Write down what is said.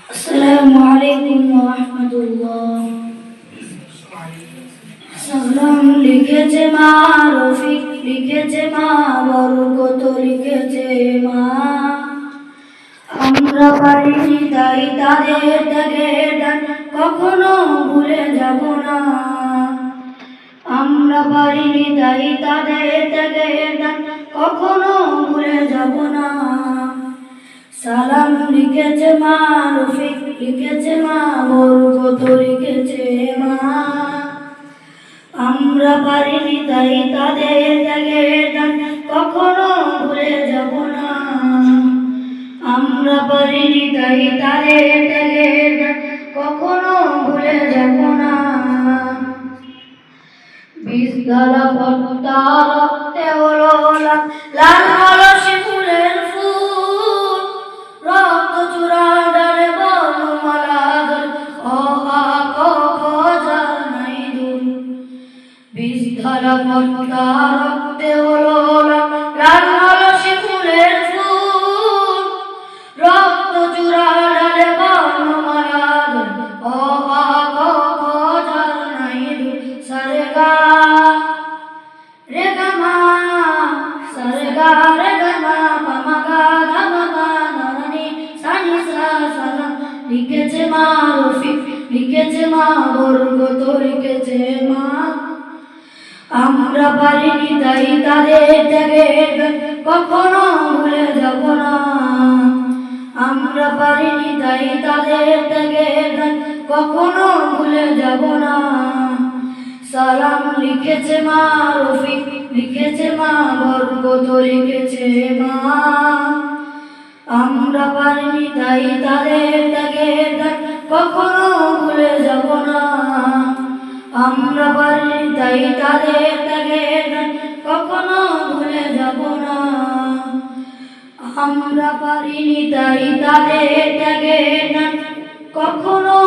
আসসালামু আলাইকুম ওয়া রাহমাতুল্লাহ। সালাম লিখেছে মা, রফিক লিখেছে মা, বরকত লিখেছে মা। আমরা পারিনি তাই তাদের ত্যাগের দান কখনো ভুলে যাব না। আমরা পারিনি তাই তাদের ত্যাগের দান কখনো ভুলে যাব না। সালাম লিখেছে মা, রফিক লিখেছে মা, বরকত লিখেছে মা। আমরা পারিনি তাই তাদের ত্যাগের দান কখনো ভুলে যাব না। আমরা পারিনি তাই তাদের ত্যাগের দান কখনো ভুলে যাব না। বিদ্যালা পদ্মা রক্তে হলো লাল, লাল হলো শিমুলের ফুল। রক্ত চূড়া ডালে বর্ণমালা দোল, অ আ ক খ যার নাই দুল। বিদ্যালা পদ্মা রক্তে হলো লাল, লাল হলো শিমুলের ফুল। রক্ত চূড়া ডালে বর্ণমালা দোল, অ আ ক খ যার নাই দুল। সারে গা রে গা মা, সারে গা রে গা মা, পা মা গা ধা মা মা, ধা না নি সা নি সা। সালাম লিখেছে মা, রফিক লিখেছে মা, বরকত লিখেছে মা। আমরা পারিনি তাই তাদের ত্যাগের দান কখনো ভুলে যাব না। আমরা পারিনি তাই তাদের ত্যাগের দান কখনো ভুলে যাব না। সালাম লিখেছে মা, রফিক লিখেছে মা, বরকত লিখেছে মা। আমরা পারিনি তাই তাদের ত্যাগের দান কখনো ভুলে যাব না। আমরা পারিনি তাই তাদের ত্যাগের দান কখনো ভুলে যাব না। আমরা পারিনি তাই তাদের ত্যাগের দান কখনো